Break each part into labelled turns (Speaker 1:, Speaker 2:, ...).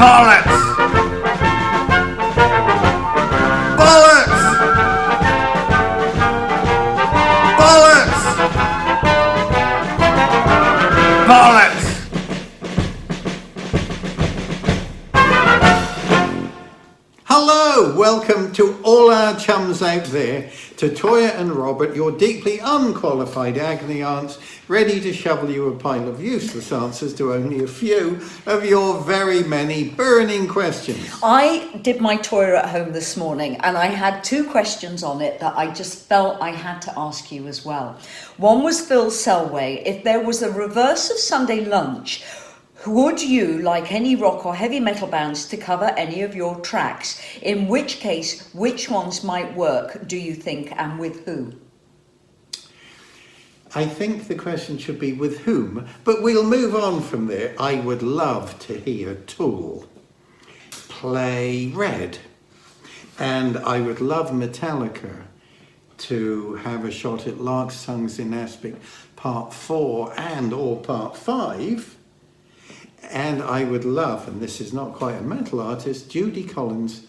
Speaker 1: Bollocks! Bollocks! Bollocks! Bollocks! Hello, welcome to all our chums out there, to Toyah and Robert, your deeply unqualified agony aunts, ready to shovel you a pile of useless answers to only a few of your very many burning questions.
Speaker 2: I did my Toyah at home this morning and I had two questions on it that I just felt I had to ask you as well. One was Phil Selway. If there was a reverse of Sunday lunch, would you like any rock or heavy metal bands to cover any of your tracks? In which case, which ones might work, do you think, and with who?
Speaker 1: I think the question should be with whom, but we'll move on from there. I would love to hear Tool play Red, and I would love Metallica to have a shot at Lark's Songs in Aspic Part 4 and or Part 5. And I would love, and this is not quite a metal artist, Judy Collins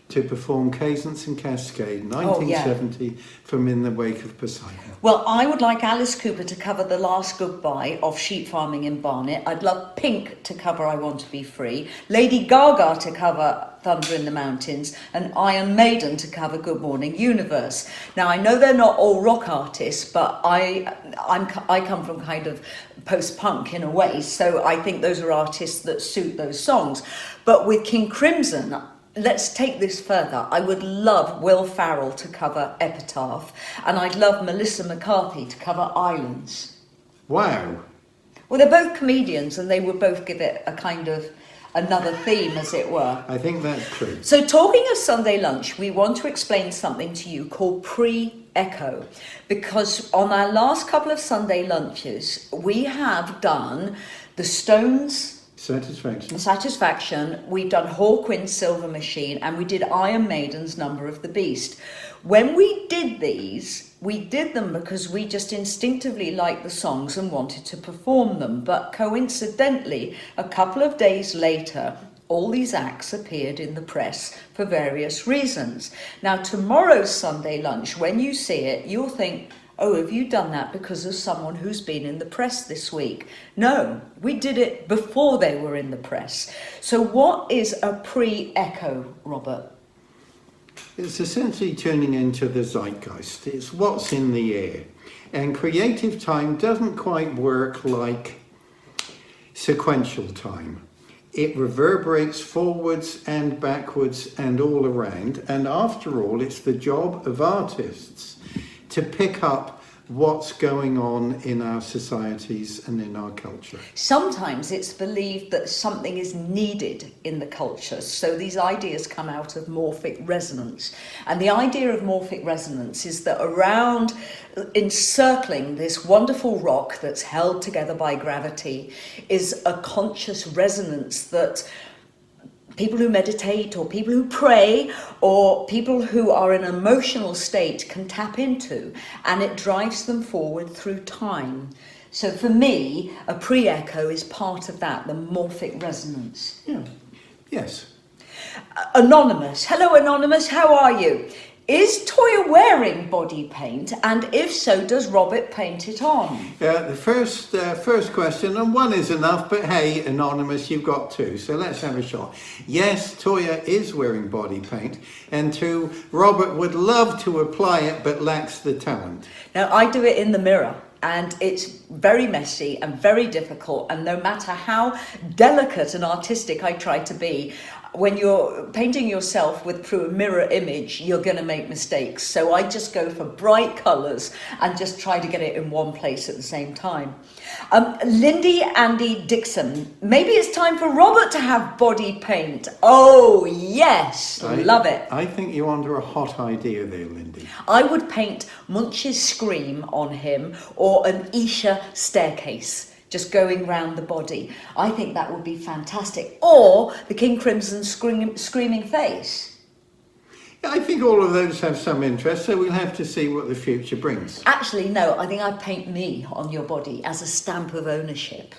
Speaker 1: to perform Cadence and Cascade, 1970, from In the Wake of Poseidon.
Speaker 2: Well, I would like Alice Cooper to cover The Last Goodbye of Sheep Farming in Barnet. I'd love Pink to cover I Want to Be Free, Lady Gaga to cover Thunder in the Mountains, and Iron Maiden to cover Good Morning Universe. Now, I know they're not all rock artists, but I come from kind of post-punk in a way, so I think those are artists that suit those songs. But with King Crimson, let's take this further. I would love Will Ferrell to cover Epitaph, and I'd love Melissa McCarthy to cover Islands.
Speaker 1: Wow.
Speaker 2: Well, they're both comedians, and they would both give it a kind of another theme, as it were.
Speaker 1: I think that's true.
Speaker 2: So talking of Sunday lunch, we want to explain something to you called pre-echo, because on our last couple of Sunday lunches, we have done the Stones' Satisfaction, we've done Hawkwind's Silver Machine, and we did Iron Maiden's Number of the Beast. When we did these, we did them because we just instinctively liked the songs and wanted to perform them. But coincidentally, a couple of days later, all these acts appeared in the press for various reasons. Now, tomorrow's Sunday lunch, when you see it, you'll think, oh, have you done that because of someone who's been in the press this week? No, we did it before they were in the press. So what is a pre-echo, Robert?
Speaker 1: It's essentially tuning into the zeitgeist. It's what's in the air. And creative time doesn't quite work like sequential time. It reverberates forwards and backwards and all around. And after all, it's the job of artists to pick up what's going on in our societies and in our culture.
Speaker 2: Sometimes it's believed that something is needed in the culture, so these ideas come out of morphic resonance. And the idea of morphic resonance is that around, encircling this wonderful rock that's held together by gravity, is a conscious resonance that people who meditate or people who pray or people who are in an emotional state can tap into, and it drives them forward through time. So for me, a pre-echo is part of that, the morphic resonance.
Speaker 1: Yeah. Yes.
Speaker 2: Anonymous. Hello, Anonymous. How are you? Is Toyah wearing body paint? And if so, does Robert paint it on?
Speaker 1: The first question, and one is enough, but hey, Anonymous, you've got two, so let's have a shot. Yes, Toyah is wearing body paint, and two, Robert would love to apply it, but lacks the talent.
Speaker 2: Now, I do it in the mirror, and it's very messy and very difficult, and no matter how delicate and artistic I try to be, when you're painting yourself through a mirror image, you're going to make mistakes. So I just go for bright colours and just try to get it in one place at the same time. Lindy Andy Dixon, maybe it's time for Robert to have body paint. Oh, yes, love it.
Speaker 1: I think you're under a hot idea there, Lindy.
Speaker 2: I would paint Munch's Scream on him, or an Isha Staircase, just going round the body. I think that would be fantastic. Or the King Crimson Screaming Face.
Speaker 1: I think all of those have some interest, so we'll have to see what the future brings.
Speaker 2: Actually, no, I think I'd paint me on your body as a stamp of ownership.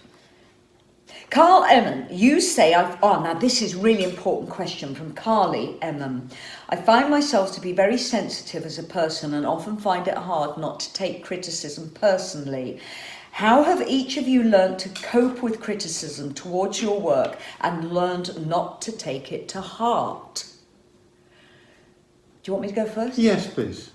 Speaker 2: Carl Emmon, you say, now this is really important question from Carly Emmon. I find myself to be very sensitive as a person and often find it hard not to take criticism personally. How have each of you learned to cope with criticism towards your work and learned not to take it to heart? Do you want me to go first?
Speaker 1: Yes, please.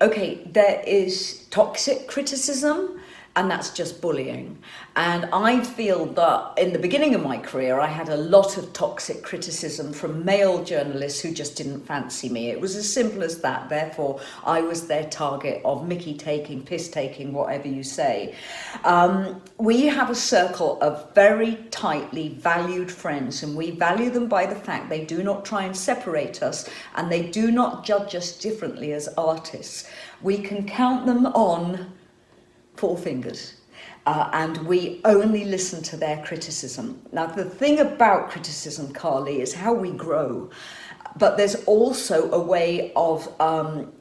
Speaker 2: Okay, there is toxic criticism, and that's just bullying. And I feel that in the beginning of my career, I had a lot of toxic criticism from male journalists who just didn't fancy me. It was as simple as that. Therefore, I was their target of mickey taking, piss taking, whatever you say. We have a circle of very tightly valued friends, and we value them by the fact they do not try and separate us, and they do not judge us differently as artists. We can count them on 4 fingers, and we only listen to their criticism. Now, the thing about criticism, Carly, is how we grow, but there's also a way of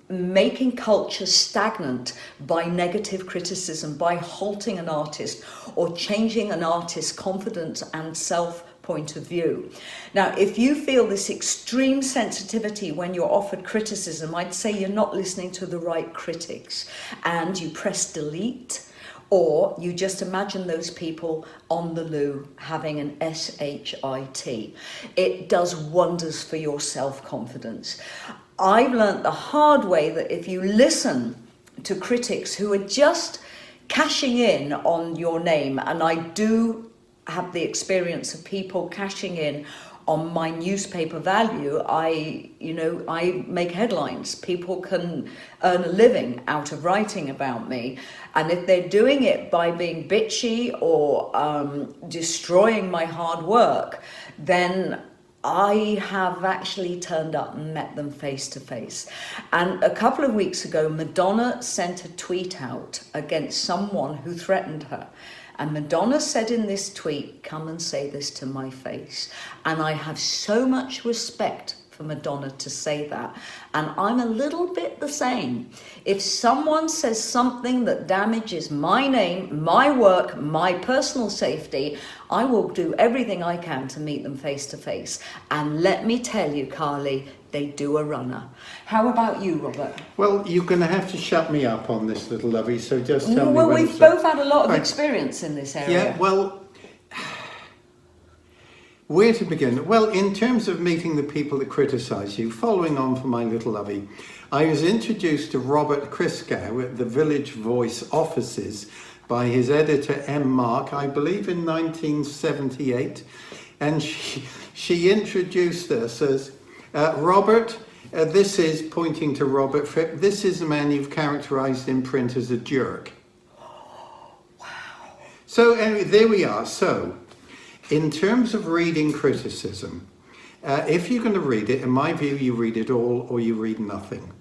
Speaker 2: making culture stagnant by negative criticism, by halting an artist or changing an artist's confidence and self point of view. Now, if you feel this extreme sensitivity when you're offered criticism, I'd say you're not listening to the right critics, and you press delete, or you just imagine those people on the loo having an SHIT. It does wonders for your self-confidence. I've learnt the hard way that if you listen to critics who are just cashing in on your name, and I do have the experience of people cashing in on my newspaper value, I make headlines. People can earn a living out of writing about me. And if they're doing it by being bitchy or destroying my hard work, then I have actually turned up and met them face to face. And a couple of weeks ago, Madonna sent a tweet out against someone who threatened her. And Madonna said in this tweet, "Come and say this to my face." And I have so much respect for Madonna to say that. And I'm a little bit the same. If someone says something that damages my name, my work, my personal safety, I will do everything I can to meet them face to face. And let me tell you, Carly, they do a runner. How about you, Robert?
Speaker 1: Well, you're going to have to shut me up on this, little lovey, so just tell me
Speaker 2: Well,
Speaker 1: when
Speaker 2: we've both had a lot of experience in this area.
Speaker 1: Yeah, well, where to begin? Well, in terms of meeting the people that criticise you, following on from my little lovey, I was introduced to Robert Christgau at the Village Voice offices by his editor M. Mark, I believe in 1978, and she introduced us as Robert, this is, pointing to Robert Fripp, this is the man you've characterised in print as a jerk.
Speaker 2: Wow.
Speaker 1: So anyway, there we are. So, in terms of reading criticism, if you're going to read it, in my view, you read it all or you read nothing.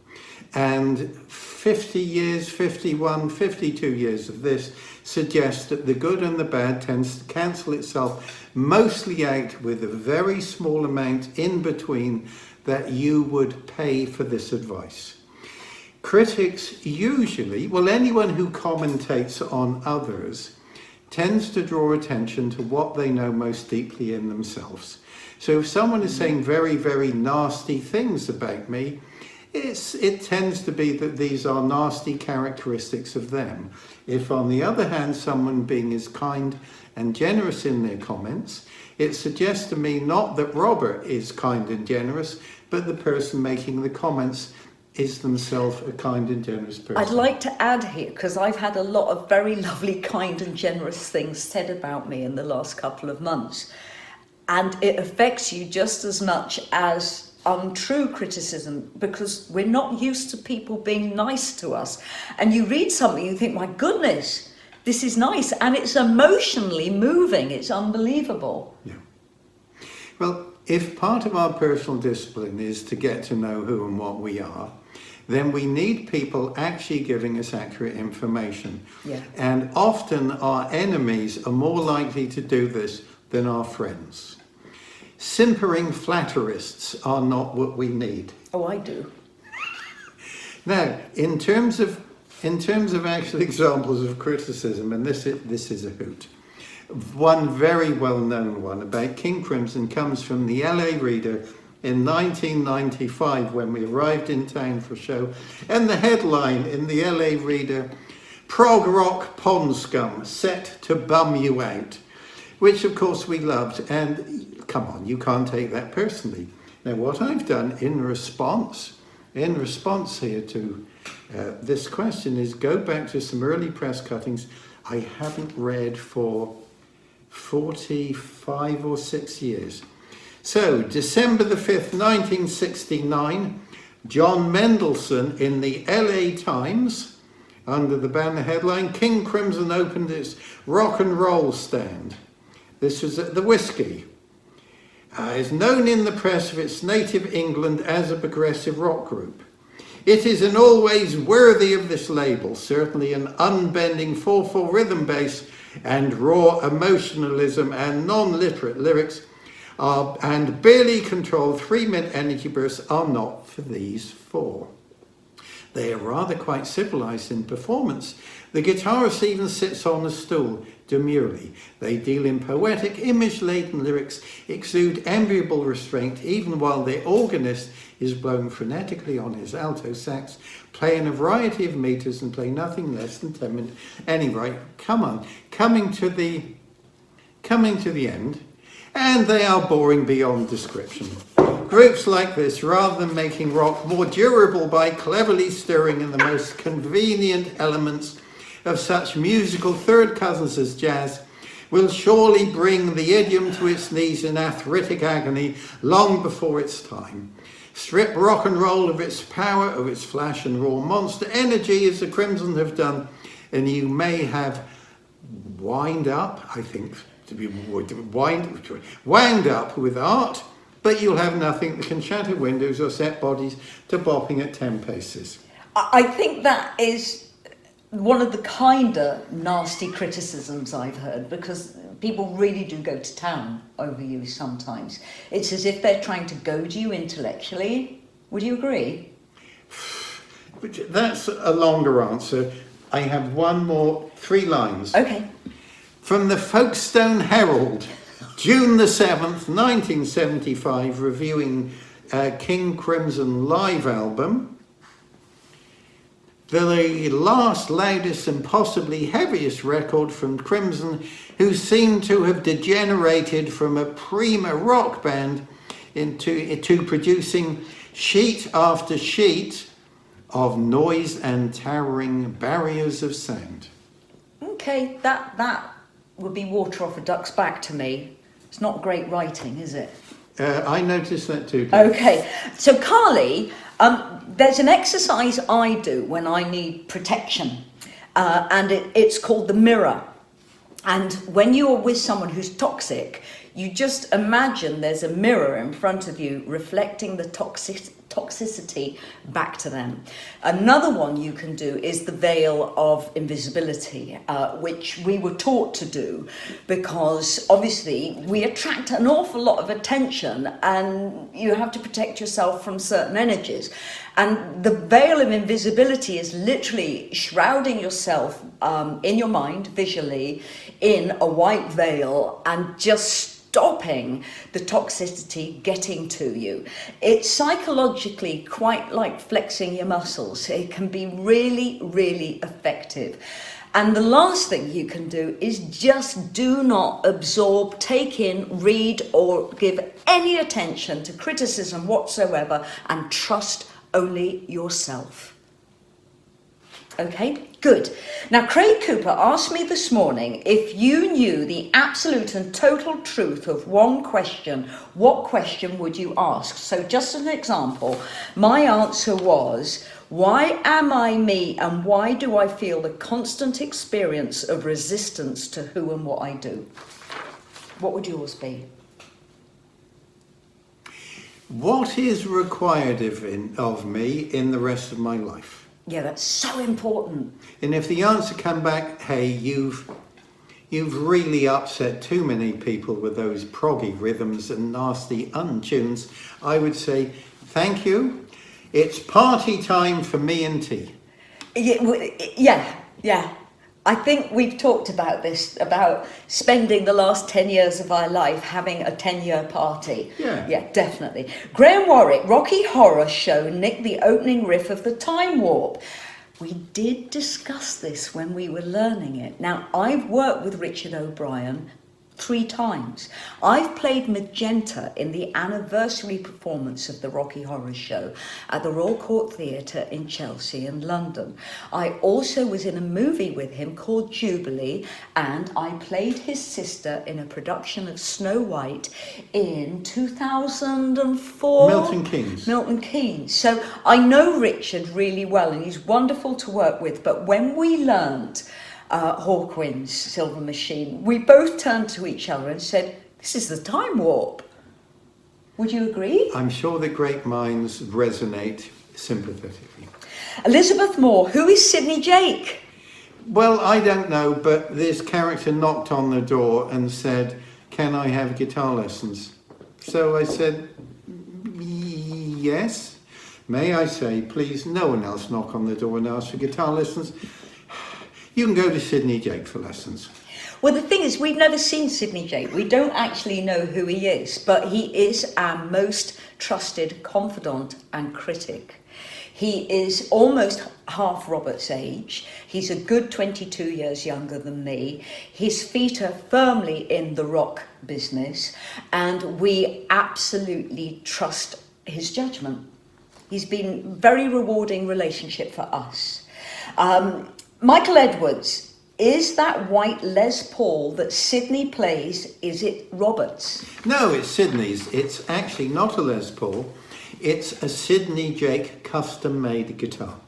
Speaker 1: And 50 years, 51, 52 years of this suggests that the good and the bad tends to cancel itself mostly out with a very small amount in between that you would pay for this advice. Critics usually, well, anyone who commentates on others tends to draw attention to what they know most deeply in themselves. So if someone is saying very, very nasty things about me, it tends to be that these are nasty characteristics of them. If, on the other hand, someone being as kind and generous in their comments, it suggests to me not that Robert is kind and generous, but the person making the comments is themselves a kind and generous person.
Speaker 2: I'd like to add here, because I've had a lot of very lovely, kind and generous things said about me in the last couple of months. And it affects you just as much as untrue criticism, because we're not used to people being nice to us. And you read something, you think, my goodness, this is nice. And it's emotionally moving. It's unbelievable.
Speaker 1: Yeah. Well, if part of our personal discipline is to get to know who and what we are, then we need people actually giving us accurate information.
Speaker 2: Yeah.
Speaker 1: And often our enemies are more likely to do this than our friends. Simpering flatterists are not what we need.
Speaker 2: Oh, I do.
Speaker 1: Now, in terms of actual examples of criticism, and this is a hoot. One very well-known one about King Crimson comes from the LA Reader in 1995 when we arrived in town for a show. And the headline in the LA Reader, "Prog Rock Pond Scum Set to Bum You Out," which of course we loved. And come on, you can't take that personally. Now what I've done in response here to this question is go back to some early press cuttings I haven't read for 45 or 6 years. So, December the 5th, 1969, John Mendelsohn in the LA Times, under the banner headline, "King Crimson opened its rock and roll stand." This was at the Whiskey. Is known in the press of its native England as a progressive rock group. It is in all ways worthy of this label, certainly an unbending 4/4 rhythm bass and raw emotionalism and non-literate lyrics and barely controlled 3-minute energy bursts are not for these four. They are rather quite civilized in performance. The guitarist even sits on a stool demurely. They deal in poetic, image-laden lyrics, exude enviable restraint, even while the organist is blowing frenetically on his alto sax, playing a variety of meters and play nothing less than 10 minutes. Anyway, come on, coming to the end, and they are boring beyond description. Groups like this, rather than making rock more durable by cleverly stirring in the most convenient elements of such musical third cousins as jazz, will surely bring the idiom to its knees in arthritic agony long before its time. Strip rock and roll of its power, of its flash and raw monster energy, as the Crimson have done, and you may have wind up, I think, to be wound up with art, but you'll have nothing that can shatter windows or set bodies to bopping at 10 paces.
Speaker 2: I think that is one of the kinder nasty criticisms I've heard, because people really do go to town over you sometimes. It's as if they're trying to goad you intellectually. Would you agree?
Speaker 1: That's a longer answer. I have one more, 3 lines.
Speaker 2: Okay.
Speaker 1: From the Folkestone Herald, June the 7th, 1975, reviewing King Crimson live album. The last, loudest and possibly heaviest record from Crimson, who seem to have degenerated from a prima rock band into producing sheet after sheet of noise and towering barriers of sound.
Speaker 2: Okay, that would be water off a duck's back to me. It's not great writing, is it?
Speaker 1: I noticed that too.
Speaker 2: Okay, so Carly, there's an exercise I do when I need protection, and it's called the mirror. And when you're with someone who's toxic, you just imagine there's a mirror in front of you reflecting the toxicity back to them. Another one you can do is the veil of invisibility, which we were taught to do because obviously we attract an awful lot of attention and you have to protect yourself from certain energies. And the veil of invisibility is literally shrouding yourself in your mind, visually, in a white veil and just stopping the toxicity getting to you. It's psychologically quite like flexing your muscles. It can be really, really effective. And the last thing you can do is just do not absorb, take in, read, or give any attention to criticism whatsoever, and trust only yourself. Okay, good. Now, Craig Cooper asked me this morning if you knew the absolute and total truth of one question, what question would you ask? So just as an example, my answer was, why am I me and why do I feel the constant experience of resistance to who and what I do? What would yours be?
Speaker 1: What is required of me in the rest of my life?
Speaker 2: Yeah, that's so important.
Speaker 1: And if the answer come back, hey, you've really upset too many people with those proggy rhythms and nasty untunes, I would say, thank you. It's party time for me and tea.
Speaker 2: Yeah. I think we've talked about this, about spending the last 10 years of our life having a 10-year party.
Speaker 1: Yeah.
Speaker 2: Yeah, definitely. Graham Warwick, Rocky Horror Show, nicked the opening riff of the Time Warp. We did discuss this when we were learning it. Now, I've worked with Richard O'Brien 3 times. I've played Magenta in the anniversary performance of the Rocky Horror Show at the Royal Court Theatre in Chelsea and London. I also was in a movie with him called Jubilee, and I played his sister in a production of Snow White in 2004. Milton Keynes. So I know Richard really well, and he's wonderful to work with, but when we learnt Hawkwind's Silver Machine, we both turned to each other and said, this is the Time Warp. Would you agree?
Speaker 1: I'm sure that great minds resonate sympathetically.
Speaker 2: Elizabeth Moore, who is Sidney Jake?
Speaker 1: Well, I don't know, but this character knocked on the door and said, can I have guitar lessons? So I said, yes. May I say, please, no one else knock on the door and ask for guitar lessons. You can go to Sidney Jake for lessons.
Speaker 2: Well, the thing is, we've never seen Sidney Jake. We don't actually know who he is, but he is our most trusted confidant and critic. He is almost half Robert's age. He's a good 22 years younger than me. His feet are firmly in the rock business, and we absolutely trust his judgment. He's been a very rewarding relationship for us. Michael Edwards, is that white Les Paul that Sidney plays, is it Robert's?
Speaker 1: No, it's Sidney's. It's actually not a Les Paul. It's a Sidney Jake custom-made guitar.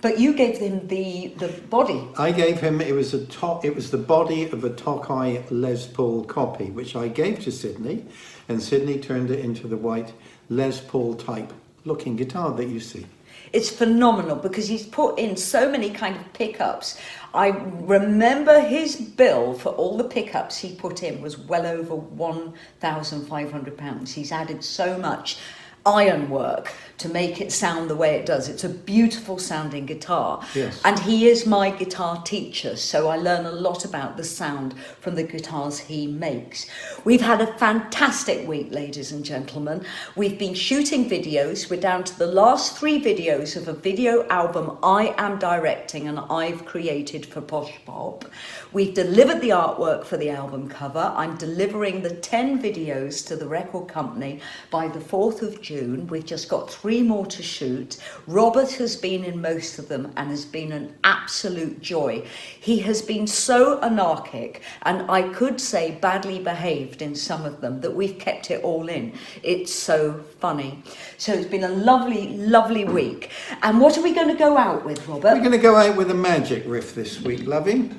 Speaker 2: But you gave him the body.
Speaker 1: I gave him, it was the body of a Tokai Les Paul copy, which I gave to Sidney, and Sidney turned it into the white Les Paul type looking guitar that you see.
Speaker 2: It's phenomenal because he's put in so many kind of pickups. I remember his bill for all the pickups he put in was well over £1,500. He's added so much ironwork to make it sound the way it does. It's a beautiful sounding guitar.
Speaker 1: Yes.
Speaker 2: And he is my guitar teacher, so I learn a lot about the sound from the guitars he makes. We've had a fantastic week, ladies and gentlemen. We've been shooting videos. We're down to the last 3 videos of a video album I am directing and I've created for Posh Pop. We've delivered the artwork for the album cover. I'm delivering the 10 videos to the record company by the 4th of June. We've just got 3 more to shoot. Robert has been in most of them and has been an absolute joy. He has been so anarchic and I could say badly behaved in some of them that we've kept it all in. It's so funny. So it's been a lovely, lovely week. And what are we going to go out with, Robert?
Speaker 1: We're going to go out with a magic riff this week, lovey.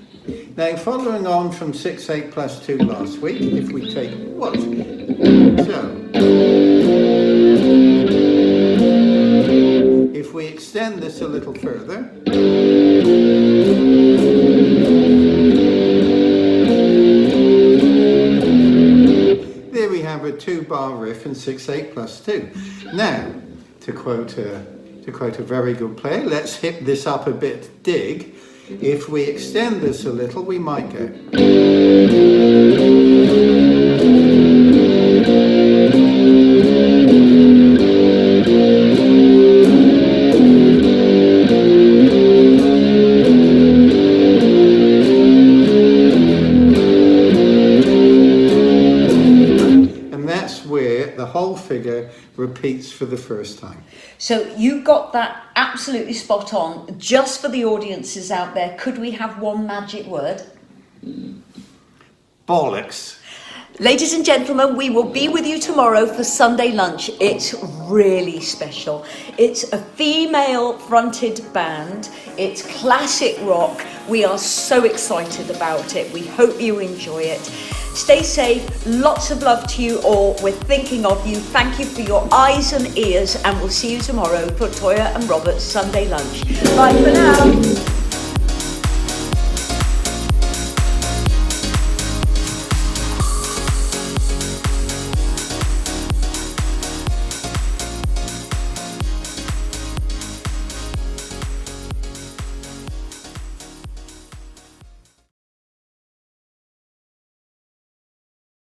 Speaker 1: Now, following on from 6/8 + 2 last week, if we take what? So, if we extend this a little further, there we have a 2-bar riff in 6/8 + 2. Now, to quote a very good player, let's hip this up a bit, dig. If we extend this a little, we might go. And that's where the whole figure repeats for the first time.
Speaker 2: So you got that absolutely spot on. Just for the audiences out there, could we have one magic word?
Speaker 1: Bollocks.
Speaker 2: Ladies and gentlemen, we will be with you tomorrow for Sunday lunch. It's really special. It's a female-fronted band. It's classic rock. We are so excited about it. We hope you enjoy it. Stay safe. Lots of love to you all. We're thinking of you. Thank you for your eyes and ears, and we'll see you tomorrow for Toyah and Robert's Sunday lunch. Bye for now.